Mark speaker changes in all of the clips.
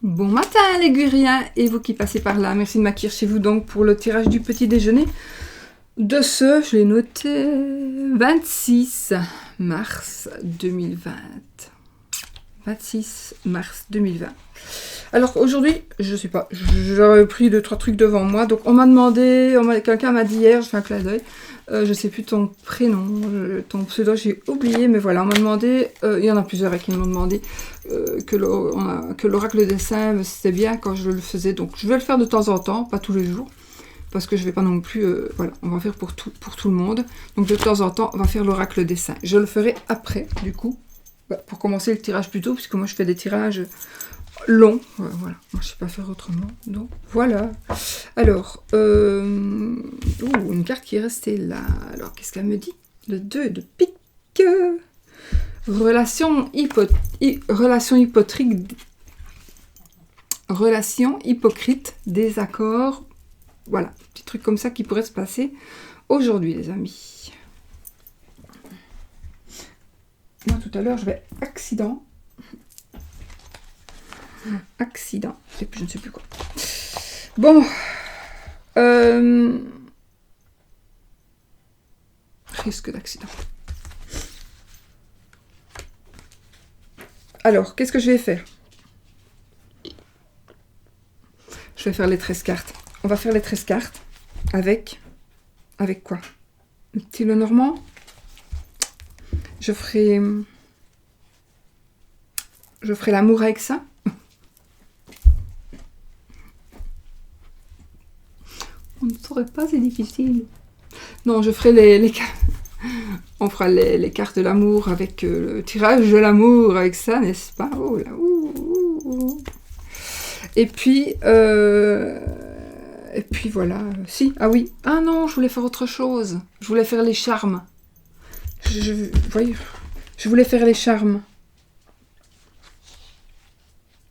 Speaker 1: Bon matin les Guriens et vous qui passez par là. Merci de m'accueillir chez vous donc pour le tirage du petit déjeuner de ce, je l'ai noté, 26 mars 2020. 26 mars 2020. Alors aujourd'hui, je sais pas, j'avais pris 2-3 trucs devant moi. Donc on m'a demandé, quelqu'un m'a dit hier, je fais un clin d'œil, je sais plus ton prénom, ton pseudo, j'ai oublié, mais voilà, on m'a demandé, il y en a plusieurs qui m'ont demandé que l'oracle des saints, c'était bien quand je le faisais. Donc je vais le faire de temps en temps, pas tous les jours, parce que je vais pas non plus, voilà, on va faire pour tout le monde. Donc de temps en temps, on va faire l'oracle des saints. Je le ferai après, du coup, pour commencer le tirage plus tôt, puisque moi je fais des tirages long, voilà, moi je sais pas faire autrement, donc voilà. Alors, une carte qui est restée là, alors qu'est-ce qu'elle me dit? Le 2 de pique, relation hypocrite, désaccord, voilà, petit truc comme ça qui pourrait se passer aujourd'hui les amis. Moi tout à l'heure je vais accident, je ne sais plus quoi. Bon, risque d'accident. Alors, qu'est-ce que je vais faire? Je vais faire les 13 cartes. On va faire les 13 cartes avec quoi? Le petit Lenormand. Je ferai l'amour avec ça. On ne saurait pas, c'est difficile. Non, je ferai on fera les cartes de l'amour avec le tirage de l'amour avec ça, n'est-ce pas? Oh là, ouh. Et puis voilà. Si, ah oui. Ah non, je voulais faire autre chose. Je voulais faire les charmes. Je voulais faire les charmes.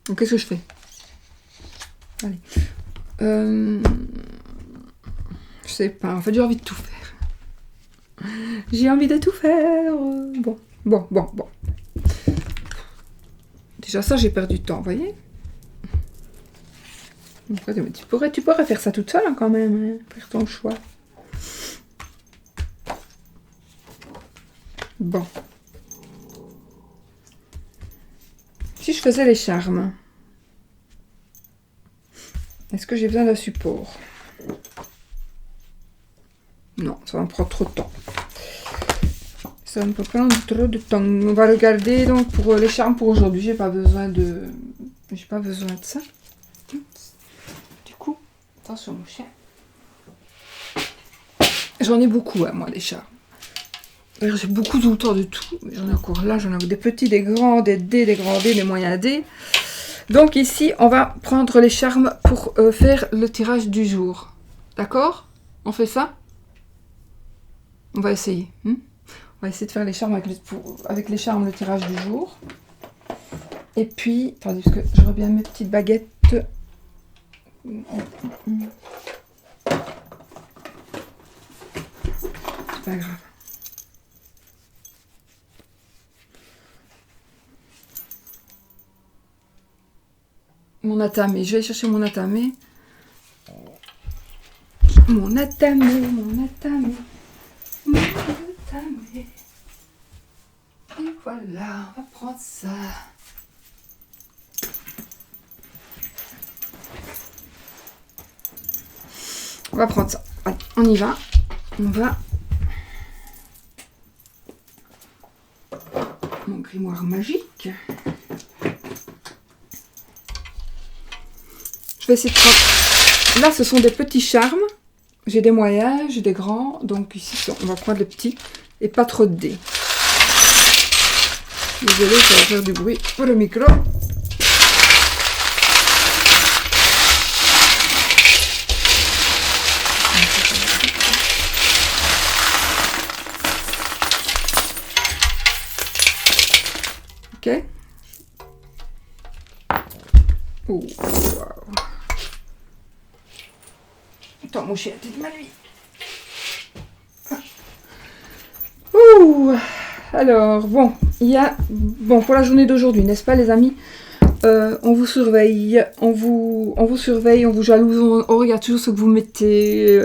Speaker 1: Donc qu'est-ce que je fais? Allez. Je sais pas, en fait j'ai envie de tout faire. J'ai envie de tout faire. Bon. Déjà ça j'ai perdu du temps, vous voyez. Tu pourrais faire ça toute seule hein, quand même, hein, faire ton choix. Bon. Si je faisais les charmes, est-ce que j'ai besoin d'un support? Non, ça va me prendre trop de temps. Ça me peut prendre trop de temps. On va regarder donc pour les charmes pour aujourd'hui. J'ai pas besoin de ça. Du coup, attention mon chien. J'en ai beaucoup à moi des charmes. J'ai beaucoup tout le temps de tout. J'en ai encore là, j'en ai des petits, des grands, des D, des grands D, des moyens D. Donc ici, on va prendre les charmes pour faire le tirage du jour. D'accord? On fait ça? On va essayer. On va essayer de faire les charmes avec les charmes le tirage du jour. Et puis, attendez, parce que j'aurais bien mes petites baguettes. C'est pas grave. Mon atamé, je vais chercher mon atamé. Mon atamé. Et voilà, on va prendre ça. On va prendre ça. Allez, on y va. On va. Mon grimoire magique. Je vais essayer de prendre. Là, ce sont des petits charmes. J'ai des moyens, j'ai des grands. Donc ici, on va prendre les petits et pas trop de dés. Désolée, ça va faire du bruit pour le micro. Ok. Oh, wow. Attends, mon chien, t'es de ma nuit. Ouh. Alors, bon, il y a... Bon, pour la journée d'aujourd'hui, n'est-ce pas, les amis? On vous surveille, on vous surveille, on vous jalouse, on regarde toujours ce que vous mettez,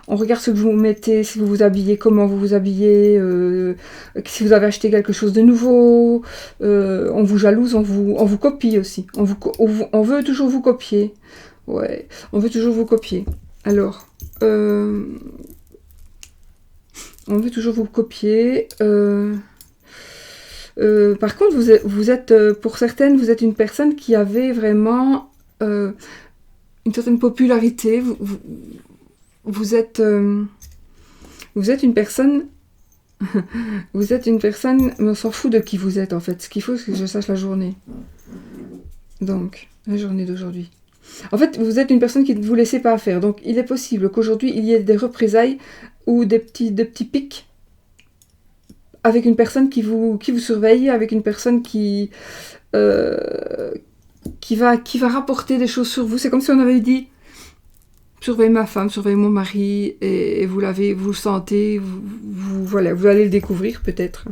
Speaker 1: on regarde ce que vous mettez, si vous vous habillez, comment vous vous habillez, si vous avez acheté quelque chose de nouveau, on vous jalouse, on vous copie aussi, on veut toujours vous copier, ouais, on veut toujours vous copier. Alors, on veut toujours vous copier. Par contre, vous êtes pour certaines, vous êtes une personne qui avait vraiment une certaine popularité. Vous êtes une personne. Vous êtes une personne, mais on s'en fout de qui vous êtes en fait. Ce qu'il faut, c'est que je sache la journée. Donc, la journée d'aujourd'hui. En fait, vous êtes une personne qui ne vous laissez pas faire. Donc, il est possible qu'aujourd'hui, il y ait des représailles ou des petits pics avec une personne qui vous surveille, avec une personne qui va rapporter des choses sur vous. C'est comme si on avait dit surveille ma femme, surveille mon mari, et vous le sentez, voilà, vous allez le découvrir peut-être.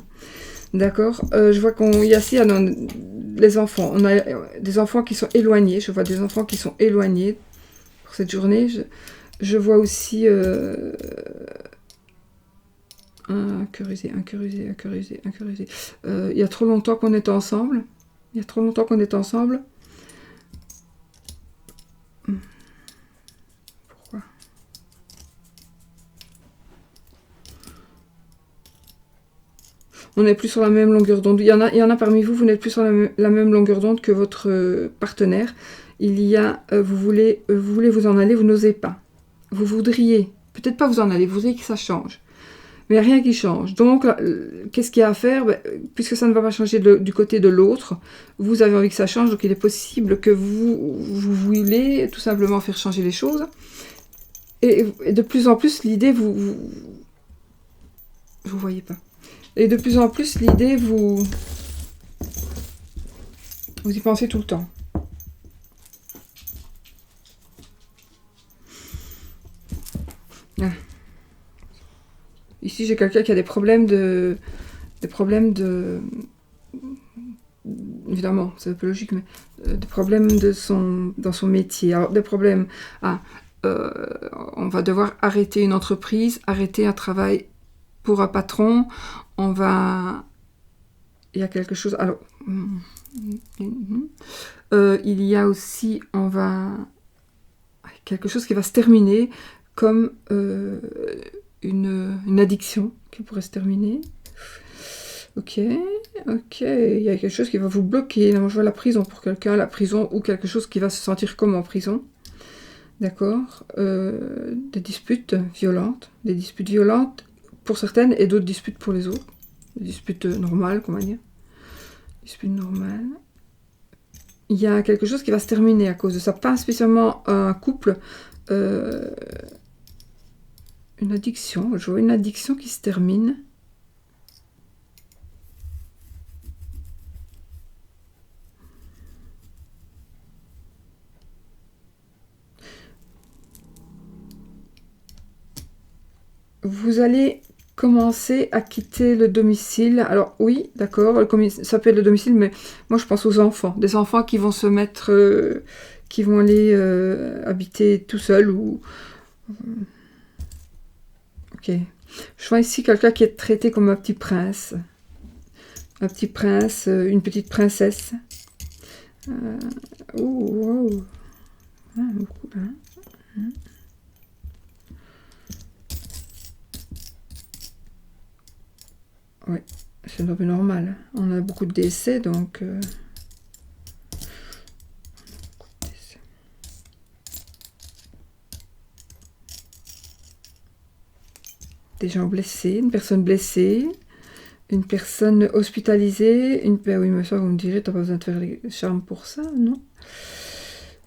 Speaker 1: D'accord. Je vois qu'il y a ici les enfants. On a des enfants qui sont éloignés. Je vois des enfants qui sont éloignés pour cette journée. Je vois aussi incuriosé. Il y a trop longtemps qu'on est ensemble. Pourquoi? On n'est plus sur la même longueur d'onde. Il y en a parmi vous, vous n'êtes plus sur la même longueur d'onde que votre partenaire. Il y a, vous voulez vous en aller, vous n'osez pas. Vous voudriez, peut-être pas vous en aller, vous voudriez que ça change. Mais il n'y a rien qui change. Donc, qu'est-ce qu'il y a à faire? Puisque ça ne va pas changer du côté de l'autre, vous avez envie que ça change, donc il est possible que vous voulez tout simplement faire changer les choses. Et de plus en plus, l'idée, vous voyez pas. Et de plus en plus, l'idée, vous y pensez tout le temps. Ah. Ici, j'ai quelqu'un qui a des problèmes de... Évidemment, c'est un peu logique, mais des problèmes dans son métier. Alors, des problèmes... on va devoir arrêter une entreprise, arrêter un travail pour un patron. Il y a quelque chose... Alors... il y a aussi... quelque chose qui va se terminer comme... une addiction qui pourrait se terminer. Ok, il y a quelque chose qui va vous bloquer. Là, moi, je vois la prison pour quelqu'un, la prison ou quelque chose qui va se sentir comme en prison. D'accord. Des disputes violentes pour certaines et d'autres disputes pour les autres. Des disputes normales, comment dire. Disputes normales. Il y a quelque chose qui va se terminer à cause de ça. Pas spécialement un couple. Une addiction, je vois une addiction qui se termine. Vous allez commencer à quitter le domicile. Alors oui, d'accord, ça peut être le domicile, mais moi je pense aux enfants. Des enfants qui vont se mettre, qui vont aller habiter tout seuls ou... Ok. Je vois ici quelqu'un qui est traité comme un petit prince. Un petit prince, une petite princesse. Beaucoup, hein. Ouais, c'est un peu normal. On a beaucoup de décès, donc... Des gens blessés, une personne blessée, une personne hospitalisée, oui, mais ça, vous me direz, t'as pas besoin de faire les charmes pour ça, non?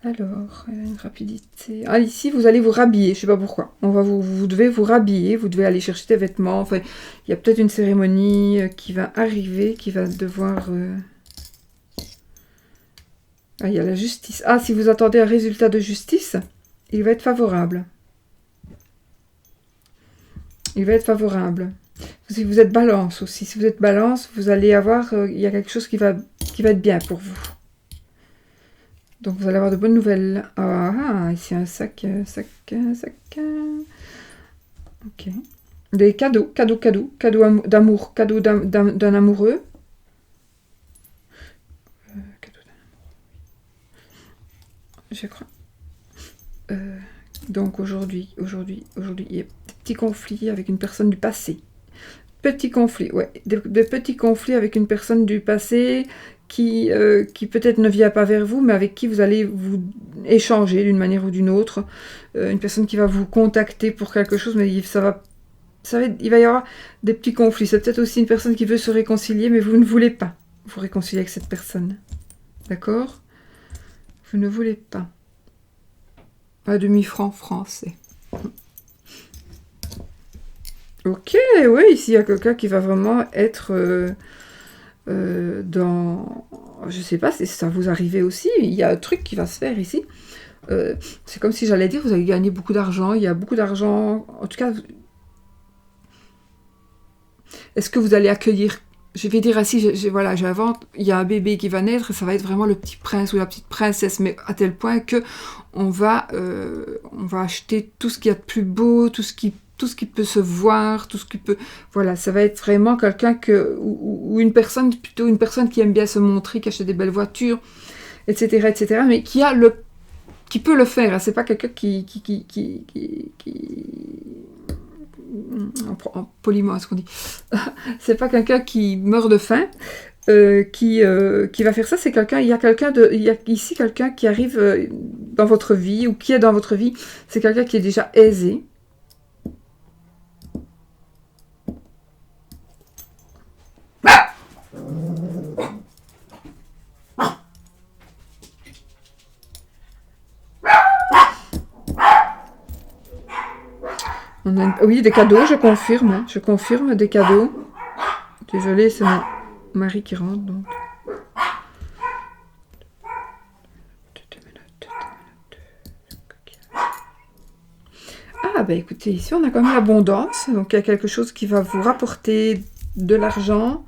Speaker 1: Alors, une rapidité. Ah, ici, vous allez vous rhabiller, je sais pas pourquoi. Vous devez vous rhabiller, vous devez aller chercher des vêtements. Enfin, il y a peut-être une cérémonie qui va arriver, qui va devoir... Ah, il y a la justice. Ah, si vous attendez un résultat de justice, il va être favorable. Il va être favorable. Si vous êtes balance aussi, si vous êtes balance, vous allez avoir... il y a quelque chose qui va être bien pour vous. Donc vous allez avoir de bonnes nouvelles. Ici un sac. Ok. Des cadeaux d'amour, cadeau d'un amoureux. Cadeau d'un amoureux, je crois. Donc aujourd'hui, il y a des petits conflits avec une personne du passé. Petits conflits, ouais. Des petits conflits avec une personne du passé qui peut-être ne vient pas vers vous, mais avec qui vous allez vous échanger d'une manière ou d'une autre. Une personne qui va vous contacter pour quelque chose, mais il va y avoir des petits conflits. C'est peut-être aussi une personne qui veut se réconcilier, mais vous ne voulez pas vous réconcilier avec cette personne. D'accord? Vous ne voulez pas. Un demi-franc français. Ok, oui, ici il y a quelqu'un qui va vraiment être dans... Je sais pas si ça vous arrive aussi, il y a un truc qui va se faire ici. C'est comme si j'allais dire, vous allez gagner beaucoup d'argent, il y a beaucoup d'argent. En tout cas, est-ce que vous allez accueillir... Je vais dire ainsi, voilà, j'invente, il y a un bébé qui va naître, et ça va être vraiment le petit prince ou la petite princesse, mais à tel point que on va acheter tout ce qu'il y a de plus beau, tout ce qui peut se voir, tout ce qui peut... Voilà, ça va être vraiment quelqu'un ou une personne, plutôt une personne qui aime bien se montrer, qui achète des belles voitures, etc., mais qui peut le faire. Hein. C'est pas quelqu'un qui en poliment, ce qu'on dit. C'est pas quelqu'un qui meurt de faim, qui va faire ça. C'est quelqu'un. Il y a ici quelqu'un qui arrive dans votre vie ou qui est dans votre vie. C'est quelqu'un qui est déjà aisé. Oui, des cadeaux, je confirme. Hein. Je confirme des cadeaux. Désolée, c'est mon mari qui rentre. Donc. Ah, bah écoutez, ici on a quand même l'abondance. Donc il y a quelque chose qui va vous rapporter de l'argent.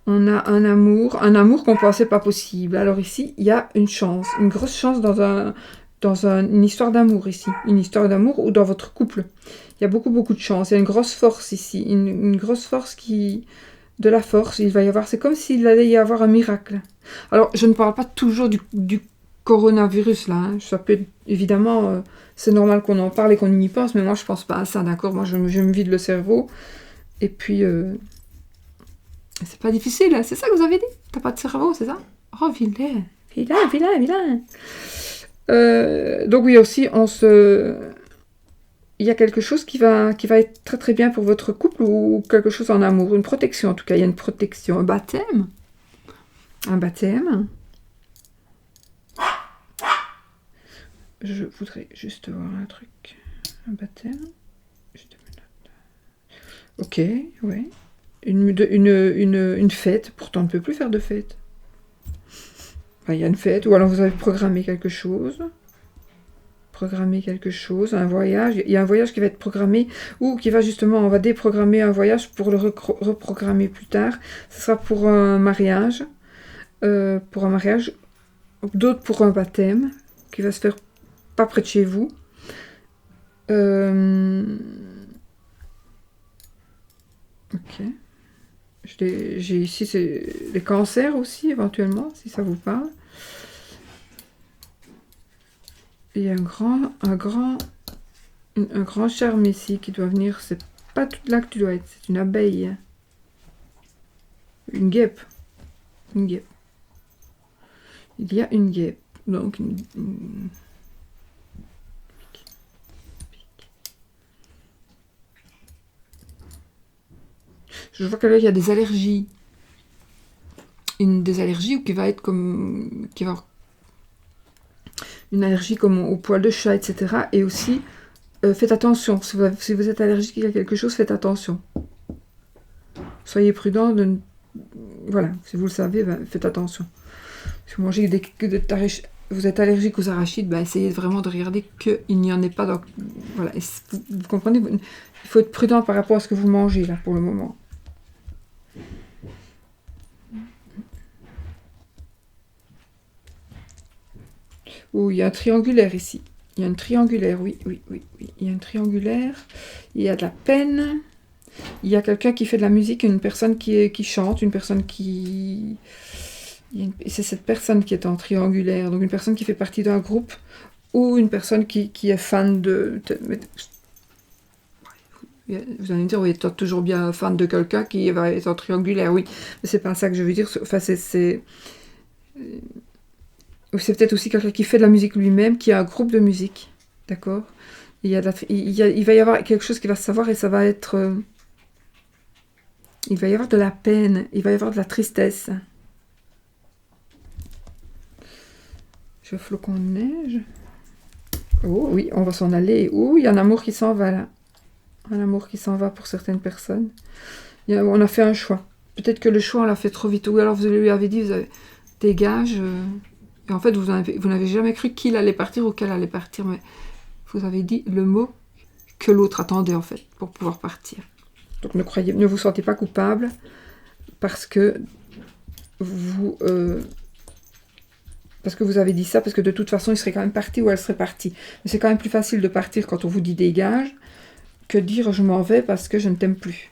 Speaker 1: On a un amour qu'on ne pensait pas possible. Alors ici, il y a une chance, une grosse chance dans une histoire d'amour ici. Une histoire d'amour ou dans votre couple. Il y a beaucoup, beaucoup de chance. Il y a une grosse force ici. Une grosse force qui... De la force, il va y avoir... C'est comme s'il allait y avoir un miracle. Alors, je ne parle pas toujours du coronavirus, là. Hein. Ça peut être... Évidemment, c'est normal qu'on en parle et qu'on y pense, mais moi, je pense pas à ça, d'accord? Moi, je me vide le cerveau. Et puis... C'est pas difficile, hein. C'est ça que vous avez dit? T'as pas de cerveau, c'est ça? Oh, vilain. Vilain. Donc oui, aussi, il y a quelque chose qui va être très très bien pour votre couple ou quelque chose en amour, une protection en tout cas, il y a une protection, un baptême. Je voudrais juste voir un truc, un baptême. Juste une minute. Ok, ouais. Une fête, pourtant on ne peut plus faire de fête. Enfin, il y a une fête, ou alors vous avez programmé quelque chose, un voyage. Il y a un voyage qui va être programmé, ou qui va justement, on va déprogrammer un voyage pour le reprogrammer plus tard. Ce sera pour un mariage, d'autres pour un baptême, qui va se faire pas près de chez vous. Ok. J'ai ici les cancers aussi, éventuellement, si ça vous parle. Il y a un grand charme ici qui doit venir. C'est pas toute là que tu dois être, c'est une abeille. Une guêpe. Il y a une guêpe. Donc, je vois qu'il y a des allergies. Des allergies ou qui va être comme... une allergie comme au poil de chat, etc. Et aussi, faites attention. Si vous êtes allergique à quelque chose, faites attention. Soyez prudent. Voilà, si vous le savez, faites attention. Si vous mangez vous êtes allergique aux arachides, essayez vraiment de regarder qu'il n'y en ait pas. Donc, voilà, vous comprenez, il faut être prudent par rapport à ce que vous mangez là pour le moment. Oh, il y a un triangulaire ici. Il y a une triangulaire, oui, oui, oui, oui. Il y a une triangulaire. Il y a de la peine. Il y a quelqu'un qui fait de la musique, une personne qui chante, une personne qui... C'est cette personne qui est en triangulaire. Donc une personne qui fait partie d'un groupe ou une personne qui est fan de... Vous allez me dire, oui, t'es toujours bien fan de quelqu'un qui va être en triangulaire, oui. Mais c'est pas ça que je veux dire. Enfin, c'est peut-être aussi quelqu'un qui fait de la musique lui-même, qui a un groupe de musique. D'accord. Il va y avoir quelque chose qui va se savoir et ça va être... il va y avoir de la peine, il va y avoir de la tristesse. Je flocon de neige. Oh oui, on va s'en aller. Oh, il y a un amour qui s'en va là. Un amour qui s'en va pour certaines personnes. On a fait un choix. Peut-être que le choix, on l'a fait trop vite. Ou alors vous lui avez dit, dégage. Et en fait, vous n'avez jamais cru qu'il allait partir ou qu'elle allait partir. Mais vous avez dit le mot que l'autre attendait, en fait, pour pouvoir partir. Donc ne vous sentez pas coupable parce que vous avez dit ça, parce que de toute façon, il serait quand même parti ou elle serait partie. Mais c'est quand même plus facile de partir quand on vous dit dégage que dire je m'en vais parce que je ne t'aime plus.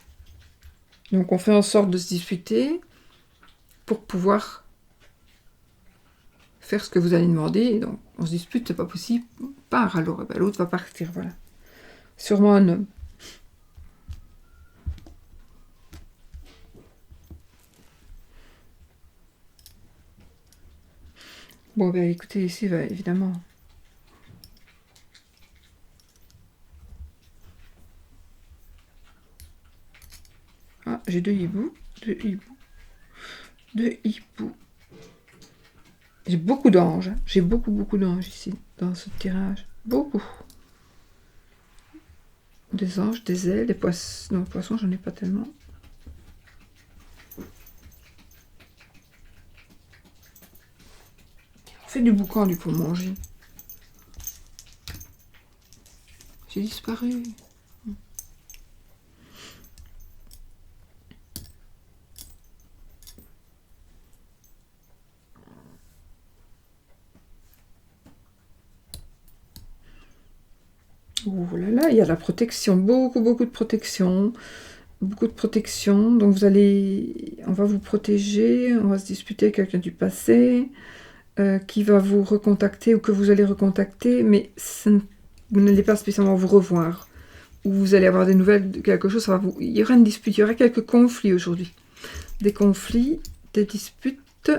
Speaker 1: Donc on fait en sorte de se disputer pour pouvoir faire ce que vous allez demander. Et donc on se dispute, c'est pas possible. Part alors, et ben, l'autre va partir, voilà. Sûrement un homme. Bon, ben écoutez, ici, ben, évidemment. Ah, j'ai deux hiboux. Deux hiboux. J'ai beaucoup d'anges. J'ai beaucoup d'anges ici, dans ce tirage. Beaucoup. Des anges, des ailes, des poissons. Non, poissons, j'en ai pas tellement. On fait du boucan, lui, pour manger. J'ai disparu. Oh là là, il y a de la protection, beaucoup de protection. Beaucoup de protection. Donc on va vous protéger, on va se disputer avec quelqu'un du passé, qui va vous recontacter ou que vous allez recontacter, mais vous n'allez pas spécialement vous revoir. Ou vous allez avoir des nouvelles de quelque chose, il y aura une dispute, il y aura quelques conflits aujourd'hui. Des conflits, des disputes,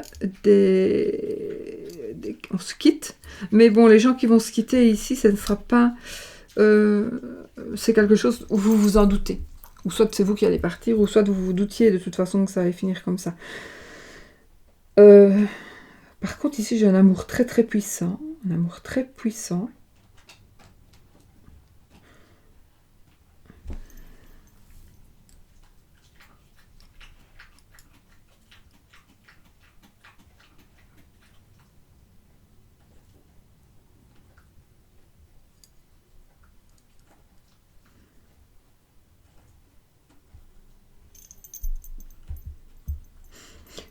Speaker 1: on se quitte. Mais bon, les gens qui vont se quitter ici, ça ne sera pas... c'est quelque chose où vous vous en doutez. Ou soit c'est vous qui allez partir, ou soit vous vous doutiez de toute façon que ça allait finir comme ça. Par contre, ici, j'ai un amour très puissant. Un amour très puissant.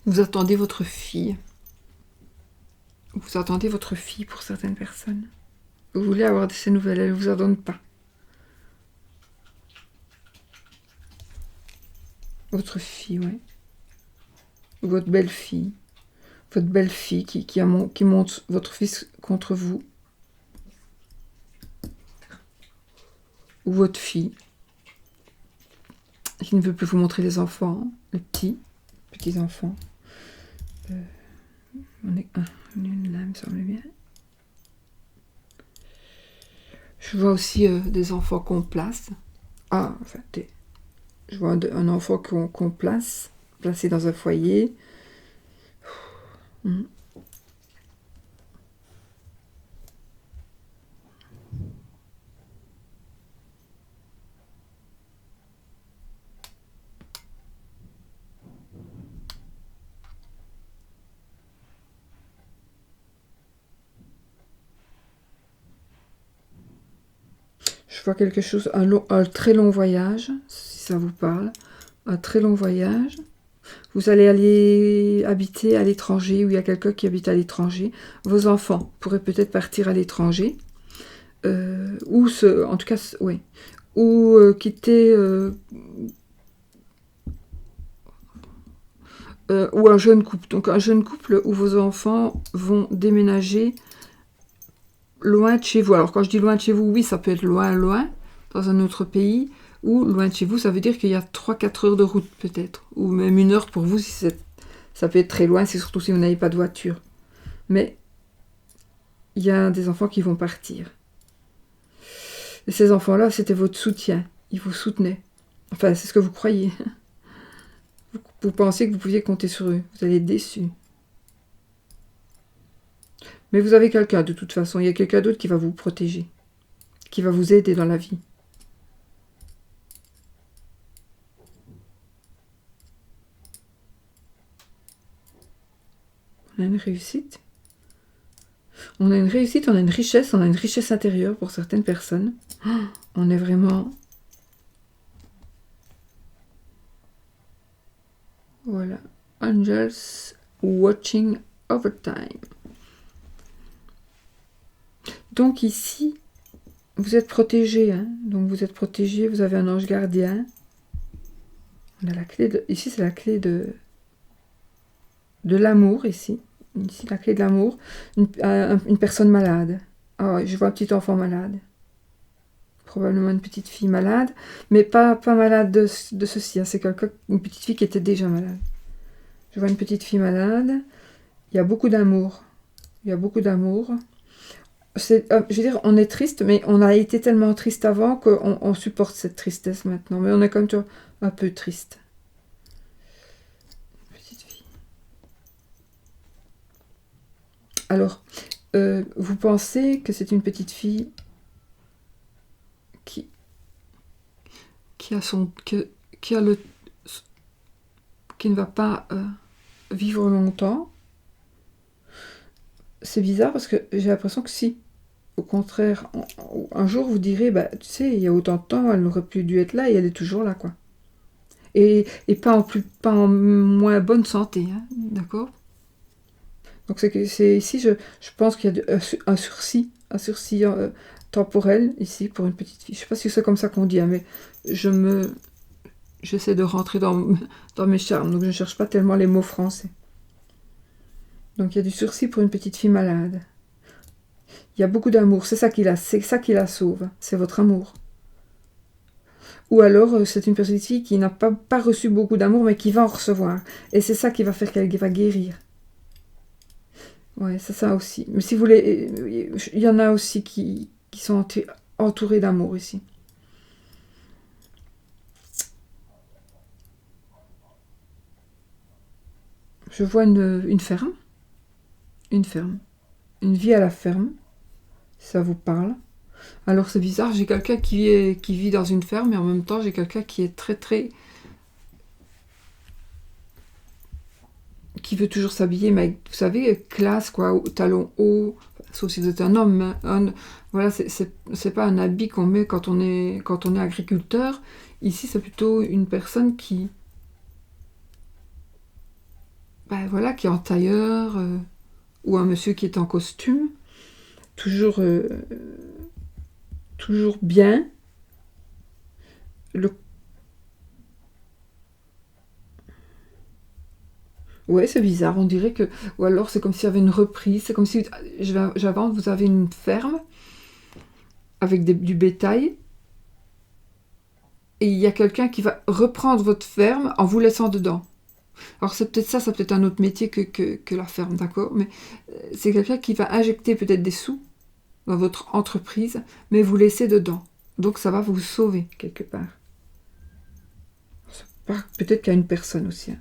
Speaker 1: Vous attendez votre fille. Vous attendez votre fille pour certaines personnes. Vous voulez avoir de ces nouvelles, elle ne vous en donne pas. Votre fille, oui. Votre belle-fille. Votre belle-fille qui monte votre fils contre vous. Ou votre fille. Qui ne veut plus vous montrer les enfants. Les petits enfants. On est une là, me semble bien. Je vois aussi des enfants qu'on place. Ah, enfin, je vois un enfant qu'on place, placé dans un foyer. Je vois quelque chose, un très long voyage, si ça vous parle. Un très long voyage. Vous allez aller habiter à l'étranger, ou il y a quelqu'un qui habite à l'étranger. Vos enfants pourraient peut-être partir à l'étranger. En tout cas, oui. Ou quitter... ou un jeune couple. Donc un jeune couple où vos enfants vont déménager loin de chez vous. Alors quand je dis loin de chez vous, oui, ça peut être loin, loin, dans un autre pays, ou loin de chez vous, ça veut dire qu'il y a 3-4 heures de route peut-être, ou même 1 heure pour vous, si ça peut être très loin, c'est surtout si vous n'avez pas de voiture. Mais il y a des enfants qui vont partir. Et ces enfants-là, c'était votre soutien, ils vous soutenaient. Enfin, c'est ce que vous croyez. Vous pensiez que vous pouviez compter sur eux, vous allez être déçus. Mais vous avez quelqu'un de toute façon, il y a quelqu'un d'autre qui va vous protéger, qui va vous aider dans la vie. On a une réussite. On a une réussite, on a une richesse intérieure pour certaines personnes. On est vraiment... Voilà. Angels watching over time. Donc ici, vous êtes protégé. Hein. Donc vous êtes protégé, vous avez un ange gardien. On a la clé de... Ici, c'est la clé de l'amour, ici. Ici, la clé de l'amour. Une personne malade. Oh, je vois un petit enfant malade. Probablement une petite fille malade. Mais pas malade de ceci. Hein. C'est une petite fille qui était déjà malade. Je vois une petite fille malade. Il y a beaucoup d'amour. Il y a beaucoup d'amour. Je veux dire, on est triste, mais on a été tellement triste avant qu'on supporte cette tristesse maintenant. Mais on est comme toi, un peu triste. Petite fille. Alors, vous pensez que c'est une petite fille qui ne va pas vivre longtemps. C'est bizarre parce que j'ai l'impression que si, au contraire, un jour vous direz, bah, tu sais, il y a autant de temps, elle n'aurait plus dû être là et elle est toujours là, quoi. Et pas en moins bonne santé, hein, d'accord? Donc c'est ici, je pense qu'il y a un sursis temporel ici pour une petite fille. Je sais pas si c'est comme ça qu'on dit, hein, mais j'essaie de rentrer dans mes charmes, donc je ne cherche pas tellement les mots français. Donc il y a du sursis pour une petite fille malade. Il y a beaucoup d'amour, c'est ça qui la sauve, c'est votre amour. Ou alors c'est une petite fille qui n'a pas reçu beaucoup d'amour, mais qui va en recevoir. Et c'est ça qui va faire qu'elle va guérir. Ouais, c'est ça aussi. Mais si vous voulez, il y en a aussi qui sont entourés d'amour ici. Je vois une ferme. Une ferme. Une vie à la ferme. Ça vous parle. Alors c'est bizarre, j'ai quelqu'un qui vit dans une ferme et en même temps j'ai quelqu'un qui est très très... qui veut toujours s'habiller, mais vous savez, classe quoi, talons hauts, sauf si vous êtes un homme. Voilà, c'est pas un habit qu'on met quand on est agriculteur. Ici c'est plutôt une personne qui... Ben voilà, qui est en tailleur, ou un monsieur qui est en costume, toujours bien. Ouais, c'est bizarre, on dirait que... Ou alors c'est comme s'il y avait une reprise, c'est comme si... J'avance, vous avez une ferme avec du bétail, et il y a quelqu'un qui va reprendre votre ferme en vous laissant dedans. Alors c'est peut-être ça peut être un autre métier que la ferme, d'accord? Mais c'est quelqu'un qui va injecter peut-être des sous dans votre entreprise, mais vous laisser dedans. Donc ça va vous sauver quelque part. Peut-être qu'il y a une personne aussi. Hein.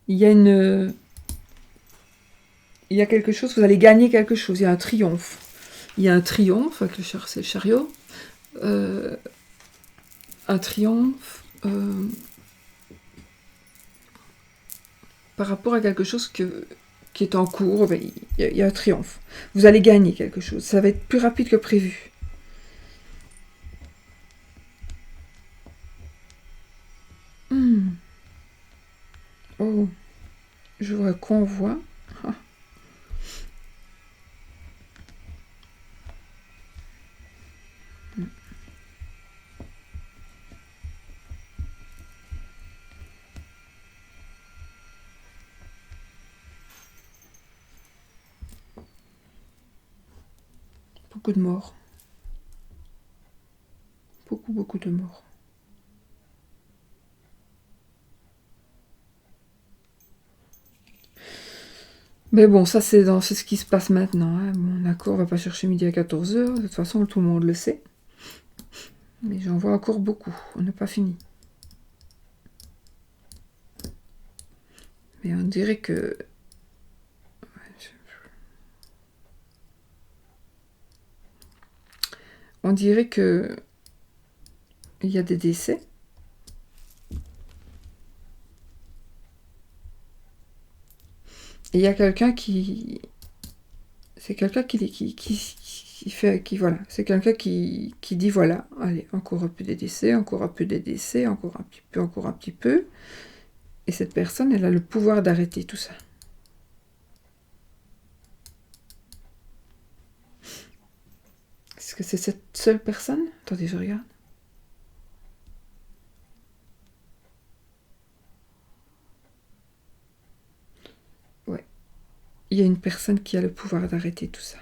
Speaker 1: il y a il y a quelque chose, vous allez gagner quelque chose, il y a un triomphe. Il y a un triomphe, avec c'est le chariot. Un triomphe par rapport à quelque chose qui est en cours, ben, il y a un triomphe. Vous allez gagner quelque chose, ça va être plus rapide que prévu. Oh, je vois un convoi. Ah. Beaucoup de morts. Beaucoup de morts. Mais bon, ça c'est ce qui se passe maintenant. Hein. Bon, d'accord, on va pas chercher midi à 14h. De toute façon, tout le monde le sait. Mais j'en vois encore beaucoup. On n'a pas fini. Mais on dirait que... On dirait que... Il y a des décès. Et il y a quelqu'un qui... C'est quelqu'un qui fait... Voilà. C'est quelqu'un qui dit, voilà, allez, encore un peu des décès, encore un peu des décès, encore un petit peu. Et cette personne, elle a le pouvoir d'arrêter tout ça. Est-ce que c'est cette seule personne? Attendez, je regarde. Ouais. Il y a une personne qui a le pouvoir d'arrêter tout ça.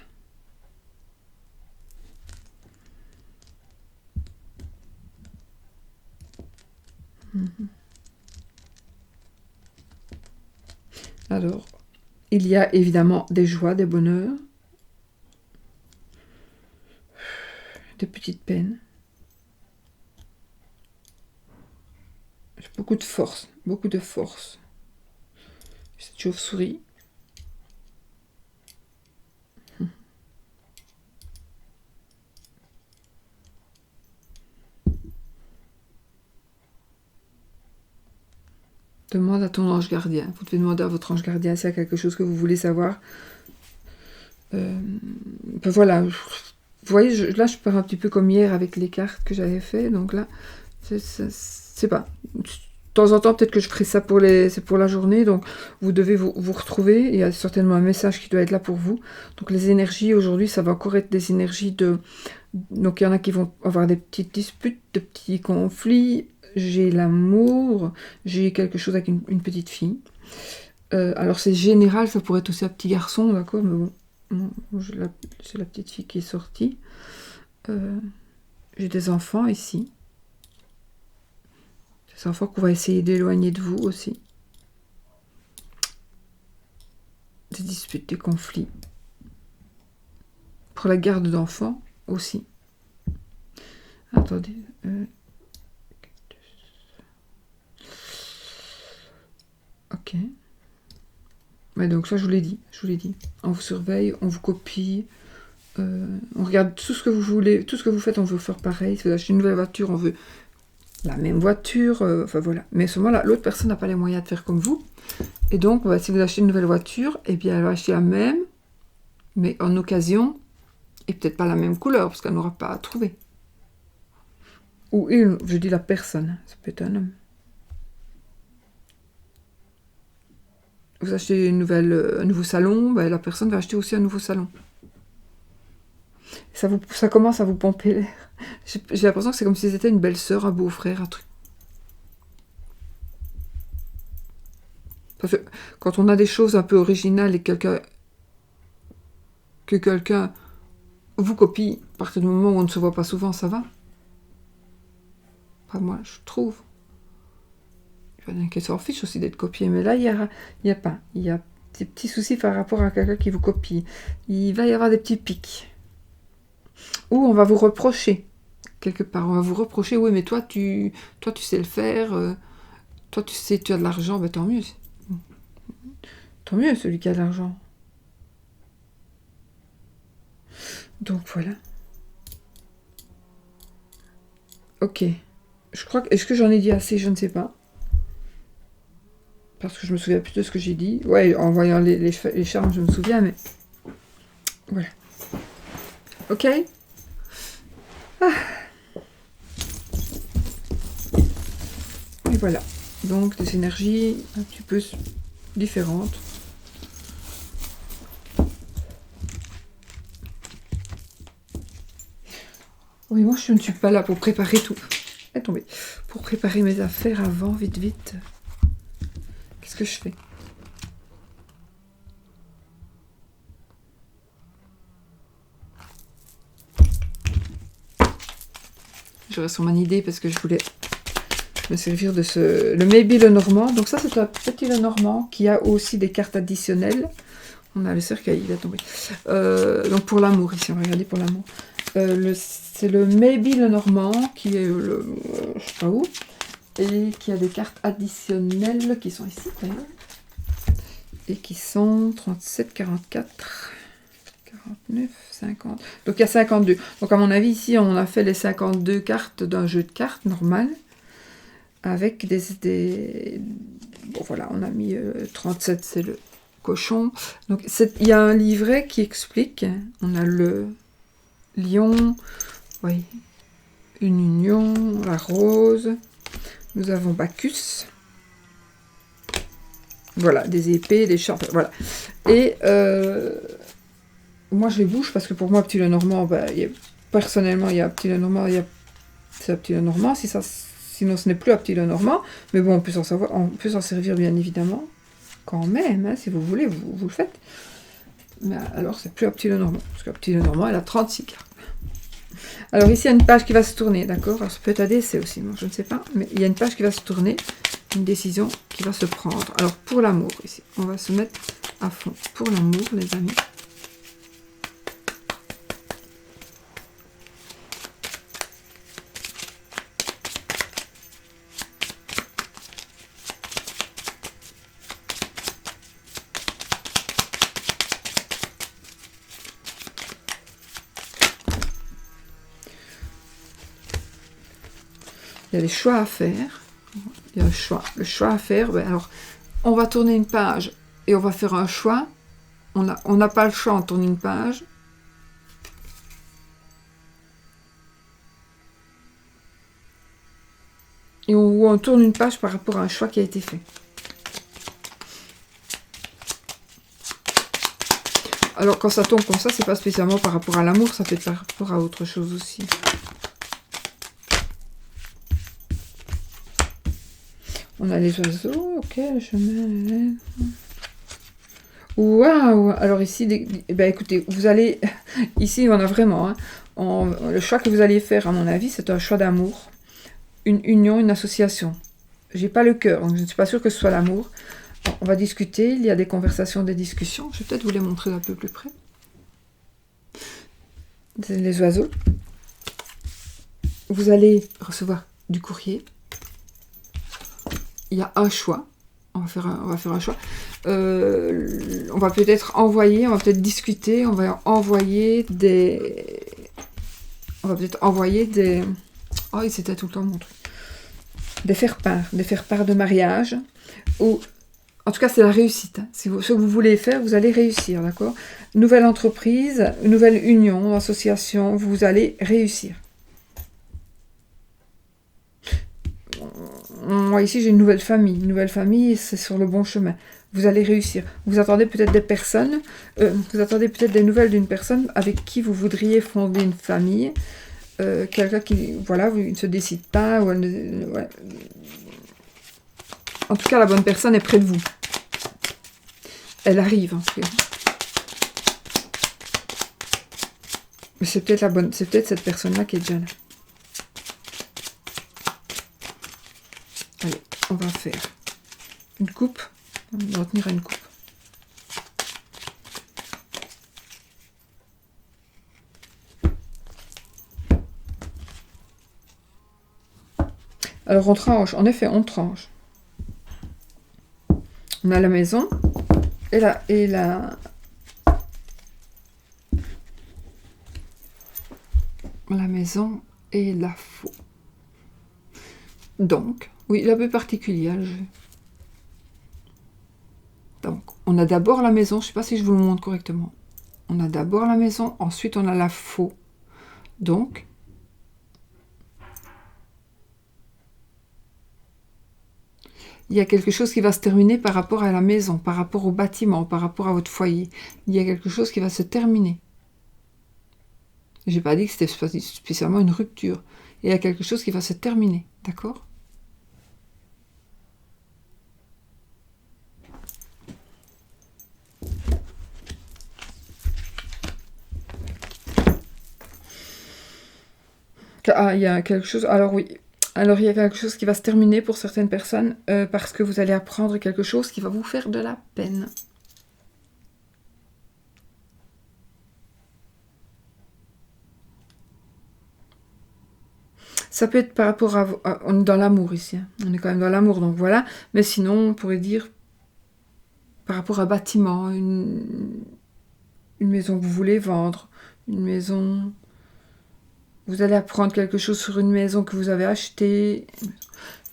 Speaker 1: Alors, il y a évidemment des joies, des bonheurs, des petites peines. Beaucoup de force, beaucoup de force. Cette chauve-souris. Demande à ton ange gardien. Vous devez demander à votre ange gardien s'il y a quelque chose que vous voulez savoir. Ben voilà. Vous voyez, là, je pars un petit peu comme hier avec les cartes que j'avais fait. Donc là, c'est pas... De temps en temps, peut-être que je ferai ça pour la journée. Donc, vous devez vous retrouver. Il y a certainement un message qui doit être là pour vous. Donc, les énergies, aujourd'hui, ça va encore être des énergies de... Donc, il y en a qui vont avoir des petites disputes, de petits conflits. J'ai l'amour. J'ai quelque chose avec une petite fille. Alors, c'est général. Ça pourrait être aussi un petit garçon, d'accord? Mais bon, c'est la petite fille qui est sortie. J'ai des enfants ici. Des enfants qu'on va essayer d'éloigner de vous aussi. Des disputes, des conflits. Pour la garde d'enfants aussi. Attendez. Ok. Ouais, donc ça, je vous l'ai dit. On vous surveille, on vous copie. On regarde tout ce que vous voulez, tout ce que vous faites, on veut faire pareil. Si vous achetez une nouvelle voiture, on veut la même voiture. Enfin voilà. Mais à ce moment-là, l'autre personne n'a pas les moyens de faire comme vous. Et donc, si vous achetez une nouvelle voiture, eh bien, elle va acheter la même, mais en occasion, et peut-être pas la même couleur, parce qu'elle n'aura pas à trouver. Ou une, je dis la personne, ça peut être un homme. Vous achetez un nouveau salon, ben, la personne va acheter aussi un nouveau salon. Ça commence à vous pomper l'air. J'ai l'impression que c'est comme si c'était une belle-sœur, un beau-frère, un truc. Parce que quand on a des choses un peu originales et que quelqu'un vous copie, à partir du moment où on ne se voit pas souvent, ça va. Enfin, moi, je trouve. Il y en a qui s'en fichent aussi d'être copié, mais là, il y a pas. Il y a des petits soucis par rapport à quelqu'un qui vous copie. Il va y avoir des petits pics. Ou on va vous reprocher, quelque part. On va vous reprocher, oui, mais toi, tu sais le faire. Toi, tu sais, tu as de l'argent, ben tant mieux. Tant mieux, celui qui a de l'argent. Donc voilà. Ok. Je crois que... Est-ce que j'en ai dit assez? Je ne sais pas. Parce que je me souviens plus de ce que j'ai dit. Ouais, en voyant les charmes, je me souviens, mais... Voilà. Ok. Ah. Et voilà. Donc, des énergies un petit peu différentes. Oui, moi, je ne suis pas là pour préparer tout. Attendez. Pour préparer mes affaires avant, vite, vite. Qu'est-ce que je fais? Je reste sur mon idée parce que je voulais me servir de le Maybe le Normand. Donc ça, c'est un petit le Normand qui a aussi des cartes additionnelles. On a le cercueil, il va tomber. Donc pour l'amour, ici, on va regarder pour l'amour. C'est le Maybe le Normand qui est je sais pas où. Et qui a des cartes additionnelles qui sont ici, d'ailleurs. Et qui sont 37, 44, 49, 50. Donc il y a 52. Donc à mon avis, ici, on a fait les 52 cartes d'un jeu de cartes normal. Avec des... Bon voilà, on a mis 37, c'est le cochon. Donc il y a un livret qui explique. On a le lion, oui, une union, la rose. Nous avons Bacchus. Voilà, des épées, des chars, voilà. Et moi je les bouge parce que pour moi, Petit le Normand, bah, personnellement, il y a Petit le Normand, c'est un Petit le Normand, sinon ce n'est plus un Petit le Normand, mais bon, on peut s'en servir bien évidemment, quand même, hein, si vous voulez, vous le faites. Mais alors, c'est plus un Petit le Normand, parce qu'un Petit le Normand, elle a 36 cartes. Alors ici, il y a une page qui va se tourner, d'accord? Alors ça peut être ADC aussi, moi je ne sais pas, mais il y a une page qui va se tourner, une décision qui va se prendre. Alors pour l'amour, ici, on va se mettre à fond pour l'amour, les amis. Il y a des choix à faire. Il y a le choix à faire. Ben alors, on va tourner une page et on va faire un choix. On n'a pas le choix, on tourne une page. Et on tourne une page par rapport à un choix qui a été fait. Alors, quand ça tombe comme ça, c'est pas spécialement par rapport à l'amour, ça peut être par rapport à autre chose aussi. On a les oiseaux, ok, le chemin. Waouh! Alors ici, ben écoutez, vous allez... Ici, on a vraiment... Hein, le choix que vous allez faire, à mon avis, c'est un choix d'amour. Une union, une association. J'ai pas le cœur, donc je ne suis pas sûre que ce soit l'amour. On va discuter, il y a des conversations, des discussions. Je vais peut-être vous les montrer un peu plus près. Les oiseaux. Vous allez recevoir du courrier. Il y a un choix. On va faire un choix. On va peut-être envoyer, on va peut-être discuter, on va envoyer des... On va peut-être envoyer des... Oh, c'était tout le temps mon truc. Des faire-part de mariage. Ou... En tout cas, c'est la réussite. Hein. Ce que vous voulez faire, vous allez réussir, d'accord? Nouvelle entreprise, nouvelle union, association, vous allez réussir. Moi, ici, j'ai une nouvelle famille. Une nouvelle famille, c'est sur le bon chemin. Vous allez réussir. Vous attendez peut-être des personnes, vous attendez peut-être des nouvelles d'une personne avec qui vous voudriez fonder une famille. Quelqu'un qui, voilà, ne se décide pas. Ou ouais. En tout cas, la bonne personne est près de vous. Elle arrive, en tout cas. Mais c'est peut-être la bonne, c'est peut-être cette personne-là qui est déjà là. Allez, on va faire une coupe. On va retenir à une coupe. Alors on tranche, en effet, on tranche. On a la maison la maison et la faux. Donc, oui, la peu particulière. Donc, on a d'abord la maison, je ne sais pas si je vous le montre correctement. On a d'abord la maison, ensuite on a la faux. Donc, il y a quelque chose qui va se terminer par rapport à la maison, par rapport au bâtiment, par rapport à votre foyer. Il y a quelque chose qui va se terminer. J'ai pas dit que c'était spécialement une rupture. Il y a quelque chose qui va se terminer, d'accord ? Ah, il y a quelque chose... Alors oui, alors il y a quelque chose qui va se terminer pour certaines personnes parce que vous allez apprendre quelque chose qui va vous faire de la peine. Ça peut être par rapport à... on est dans l'amour ici, hein. On est quand même dans l'amour, donc voilà. Mais sinon, on pourrait dire par rapport à un bâtiment, une maison que vous voulez vendre, une maison... Vous allez apprendre quelque chose sur une maison que vous avez achetée,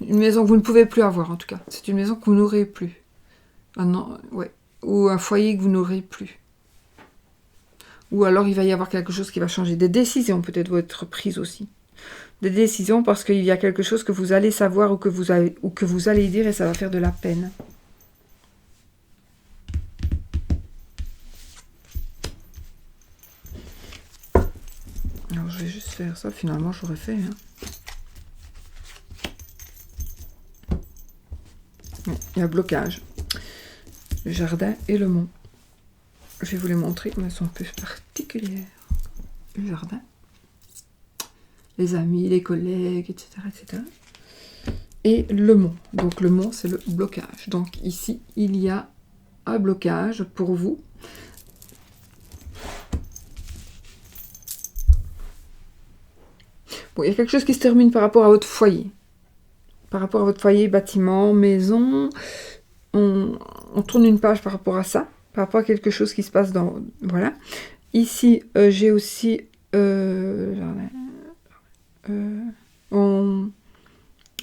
Speaker 1: une maison que vous ne pouvez plus avoir en tout cas. C'est une maison que vous n'aurez plus. Ouais. Ou un foyer que vous n'aurez plus. Ou alors il va y avoir quelque chose qui va changer. Des décisions peut-être vont être prises aussi. Des décisions parce qu'il y a quelque chose que vous allez savoir ou que vous allez dire et ça va faire de la peine. Alors je vais juste faire ça, finalement j'aurais fait. Hein. Il y a un blocage. Le jardin et le mont. Je vais vous les montrer, mais elles sont plus particulières. Le jardin. Les amis, les collègues, etc. etc. Et le mont. Donc le mont, c'est le blocage. Donc ici, il y a un blocage pour vous. Bon, il y a quelque chose qui se termine par rapport à votre foyer. Par rapport à votre foyer, bâtiment, maison. On tourne une page par rapport à ça. Par rapport à quelque chose qui se passe dans... Voilà. Ici, j'ai aussi... on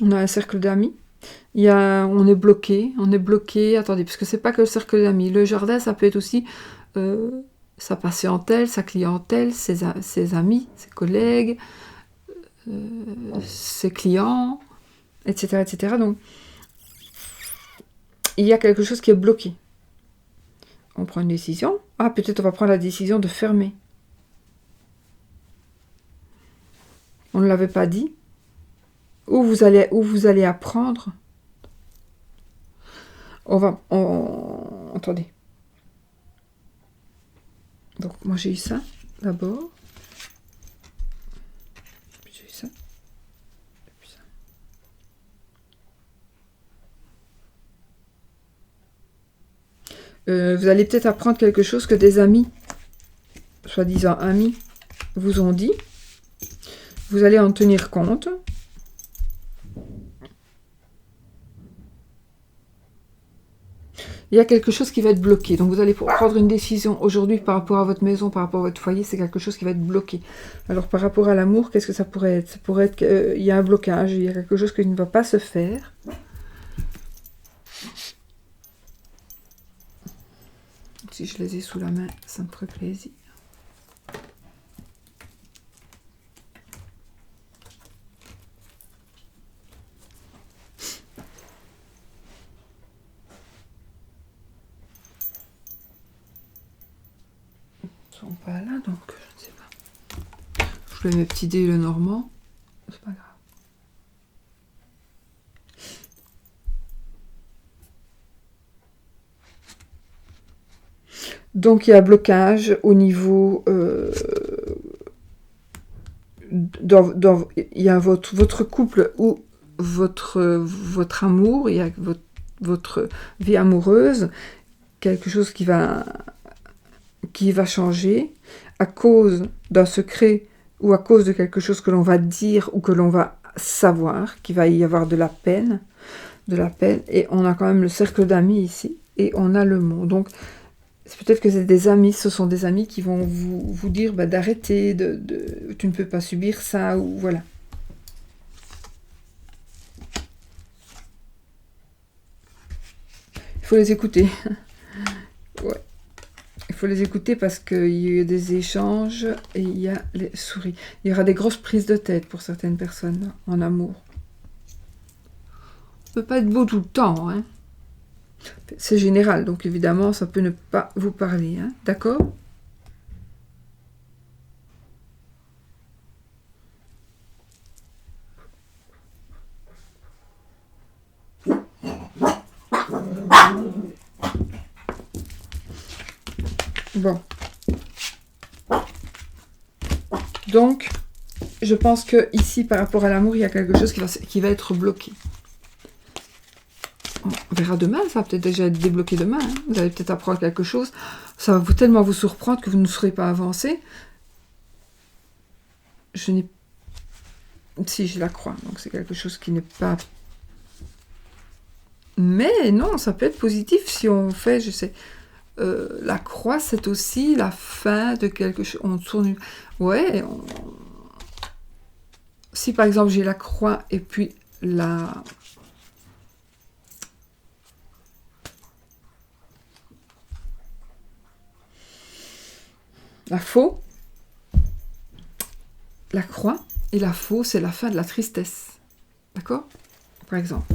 Speaker 1: a un cercle d'amis. On est bloqué. Attendez, parce que c'est pas que le cercle d'amis. Le jardin, ça peut être aussi... sa patientèle, sa clientèle, ses amis, ses collègues... ses clients, etc., etc. Donc, il y a quelque chose qui est bloqué. On prend une décision. Ah, peut-être on va prendre la décision de fermer. On ne l'avait pas dit. Où vous allez apprendre. Attendez. Donc, moi j'ai eu ça, d'abord. Vous allez peut-être apprendre quelque chose que des amis, soi-disant amis, vous ont dit. Vous allez en tenir compte. Il y a quelque chose qui va être bloqué. Donc vous allez prendre une décision aujourd'hui par rapport à votre maison, par rapport à votre foyer, c'est quelque chose qui va être bloqué. Alors par rapport à l'amour, qu'est-ce que ça pourrait être? Ça pourrait être qu'il y a un blocage, il y a quelque chose qui ne va pas se faire. Si je les ai sous la main, ça me ferait plaisir. Ils sont pas là, donc je ne sais pas. Je fais mes petits dés le normand. C'est pas grave. Donc il y a un blocage au niveau... il y a votre couple ou votre amour, il y a votre vie amoureuse, quelque chose qui va changer à cause d'un secret ou à cause de quelque chose que l'on va dire ou que l'on va savoir, qu'il va y avoir de la peine, et on a quand même le cercle d'amis ici. et on a le mot. Donc, c'est peut-être que c'est des amis, ce sont des amis qui vont vous dire d'arrêter, tu ne peux pas subir ça, ou voilà. Il faut les écouter. Ouais. Il faut les écouter parce qu'il y a des échanges et il y a les souris. Il y aura des grosses prises de tête pour certaines personnes en amour. Ça peut pas être beau tout le temps, hein. C'est général, donc évidemment, ça peut ne pas vous parler, hein. D'accord ? Bon. Donc, je pense que ici, par rapport à l'amour, il y a quelque chose qui va être bloqué. On verra demain, ça va peut-être déjà être débloqué demain. Hein. Vous allez peut-être apprendre quelque chose. Ça va tellement vous surprendre que vous ne saurez pas avancer. Si, je la crois. Donc c'est quelque chose qui n'est pas... Mais non, ça peut être positif si on fait, je sais... la croix, c'est aussi la fin de quelque chose. On tourne... Ouais. Si par exemple j'ai la croix et puis la faux, la croix et la faux, c'est la fin de la tristesse. D'accord ? Par exemple.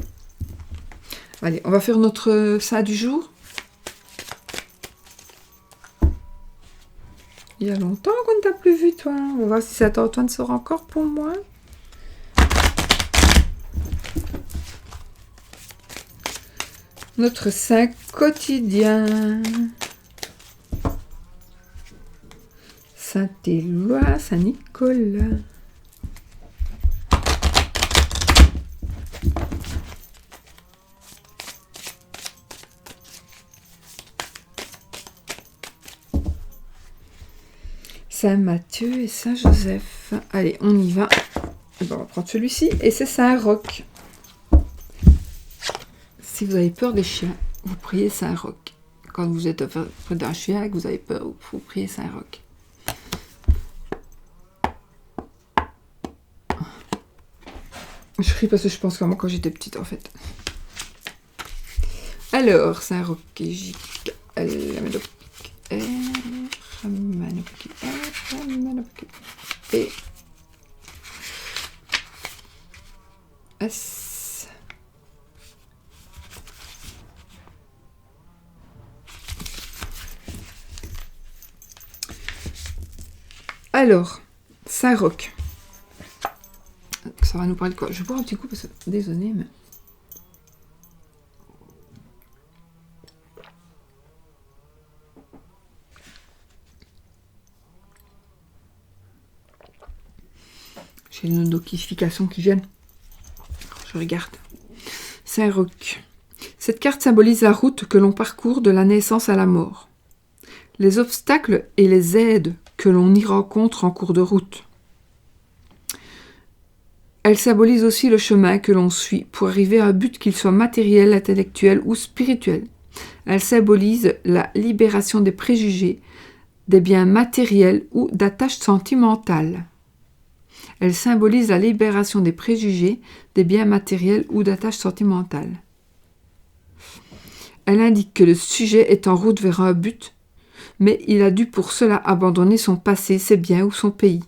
Speaker 1: Allez, on va faire notre saint du jour. Il y a longtemps qu'on ne t'a plus vu, toi. On va voir si cet Antoine sort encore pour moi. Notre saint quotidien. Saint-Éloi, Saint-Nicolas. Saint-Matthieu et Saint-Joseph. Allez, on y va. Et ben, on va prendre celui-ci. Et c'est Saint-Roch. Si vous avez peur des chiens, vous priez Saint-Roch. Quand vous êtes près d'un chien et que vous avez peur, vous priez Saint-Roch. Je ris parce que je pense vraiment quand j'étais petite, en fait. Alors, Saint-Roch et J.K. Et S. Alors, Saint-Roch. Ça va nous parler de quoi? Je vais boire un petit coup parce que, désolé, mais... J'ai une notification qui viennent. Je regarde. Saint-Roch. Cette carte symbolise la route que l'on parcourt de la naissance à la mort. Les obstacles et les aides que l'on y rencontre en cours de route. Elle symbolise aussi le chemin que l'on suit pour arriver à un but qu'il soit matériel, intellectuel ou spirituel. Elle symbolise la libération des préjugés, des biens matériels ou d'attaches sentimentales. Elle symbolise la libération des préjugés, des biens matériels ou d'attaches sentimentales. Elle indique que le sujet est en route vers un but, mais il a dû pour cela abandonner son passé, ses biens ou son pays.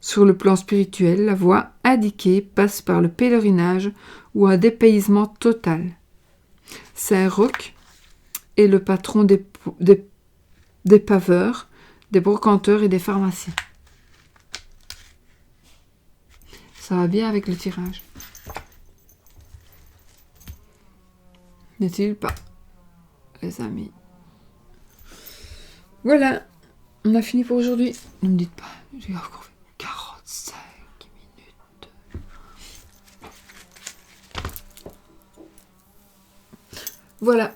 Speaker 1: Sur le plan spirituel, la voie indiquée passe par le pèlerinage ou un dépaysement total. Saint-Roch est le patron des paveurs, des brocanteurs et des pharmaciens. Ça va bien avec le tirage. N'est-il pas, les amis? Voilà, on a fini pour aujourd'hui. Ne me dites pas, j'ai encore fait 45 minutes. Voilà,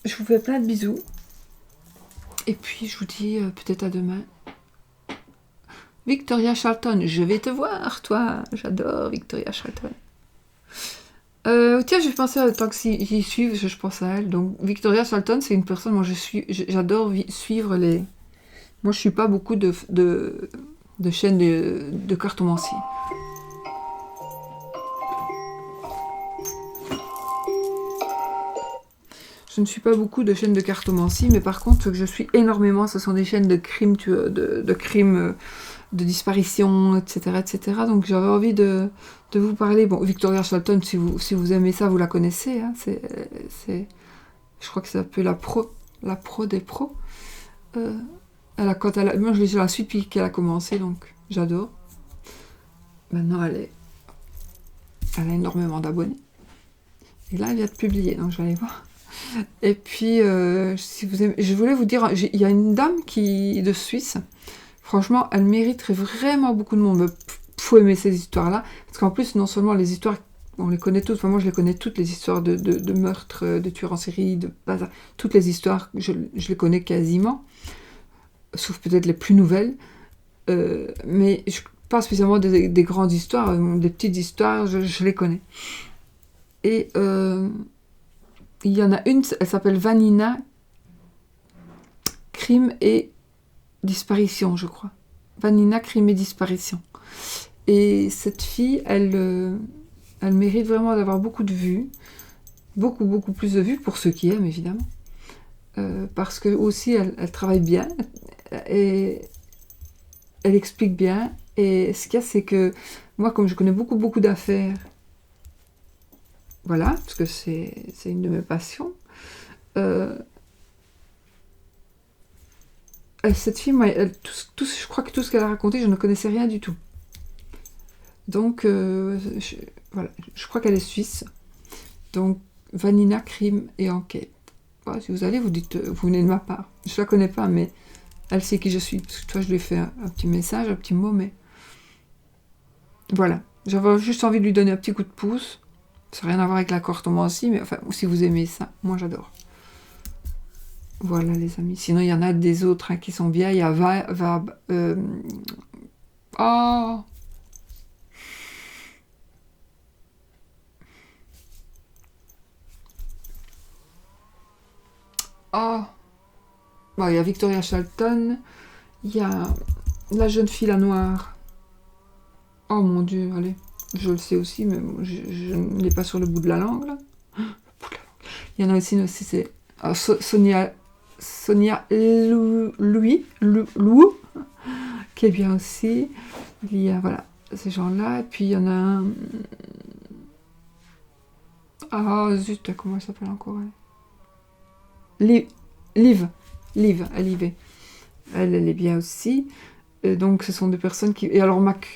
Speaker 1: je vous fais plein de bisous. Et puis je vous dis peut-être à demain. Victoria Charlton, je vais te voir, toi. J'adore Victoria Charlton. Tiens, j'ai pensé à tant que j'y suis, je pense à elle. Donc, Victoria Salton, c'est une personne, moi, j'adore suivre les... Moi, je suis pas beaucoup de chaînes de cartomancie. Je ne suis pas beaucoup de chaînes de cartomancie, mais par contre, ce que je suis énormément, ce sont des chaînes de crimes, de crimes, de disparition, etc., etc. Donc j'avais envie de vous parler. Bon, Victoria Salton, si vous aimez ça, vous la connaissez. Hein, je crois que c'est un peu la pro des pros. Moi, je la suis depuis qu'elle a commencé, donc j'adore. Maintenant, elle a énormément d'abonnés. Et là, elle vient de publier, donc je vais aller voir. Et puis, si vous aimez, je voulais vous dire, il y a une dame de Suisse. Franchement, elle mériterait vraiment beaucoup de monde. Faut aimer ces histoires-là. Parce qu'en plus, non seulement les histoires, on les connaît toutes. Enfin, moi, je les connais toutes, les histoires de meurtres, de tueurs en série, de bazar. Toutes les histoires, je les connais quasiment. Sauf peut-être les plus nouvelles. Mais pas spécialement des grandes histoires. Des petites histoires, je les connais. Et il y en a une, elle s'appelle Vanina, Crime et Disparition, je crois. Vanina, Crime et Disparition. Et cette fille, elle mérite vraiment d'avoir beaucoup de vues. Beaucoup, beaucoup plus de vues, pour ceux qui aiment, évidemment. Parce que aussi, elle travaille bien. Et elle explique bien. Et ce qu'il y a, c'est que moi, comme je connais beaucoup, beaucoup d'affaires, voilà, parce que c'est une de mes passions. Cette fille, moi, je crois que tout ce qu'elle a raconté, je ne connaissais rien du tout. Donc, voilà, je crois qu'elle est suisse. Donc, Vanina, Crime et Enquête. Voilà, si vous allez, vous dites, vous venez de ma part. Je la connais pas, mais elle sait qui je suis. Parce que toi, je lui ai fait un petit message, un petit mot, mais... Voilà. J'avais juste envie de lui donner un petit coup de pouce. Ça n'a rien à voir avec la cartomancie, mais enfin, si vous aimez ça, moi j'adore. Voilà les amis. Sinon, il y en a des autres hein, qui sont bien. Il y a Oh Oh bon, il y a Victoria Charlton. Il y a la jeune fille la noire. Oh mon Dieu, allez. Je le sais aussi, mais je ne l'ai pas sur le bout de la langue, là. Il y en a aussi c'est Sonia Lou, qui est bien aussi. Il y a, voilà, ces gens-là. Et puis, il y en a un... Ah, zut, comment elle s'appelle encore Liv, elle y va. Elle est bien aussi. Et donc, ce sont des personnes qui... Et alors, Mac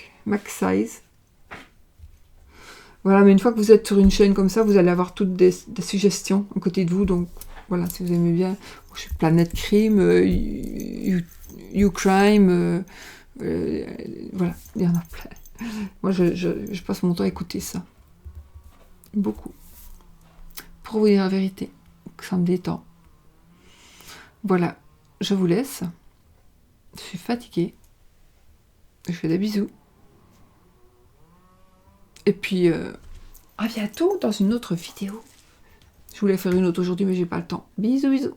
Speaker 1: Size. Voilà, mais une fois que vous êtes sur une chaîne comme ça, vous allez avoir toutes des suggestions à côté de vous. Donc, voilà, si vous aimez bien. Je suis Planète Crime, You Crime... voilà, il y en a plein. Moi, je passe mon temps à écouter ça. Beaucoup. Pour vous dire la vérité, que ça me détend. Voilà, je vous laisse. Je suis fatiguée. Je fais des bisous. Et puis, à bientôt dans une autre vidéo. Je voulais faire une autre aujourd'hui, mais j'ai pas le temps. Bisous, bisous.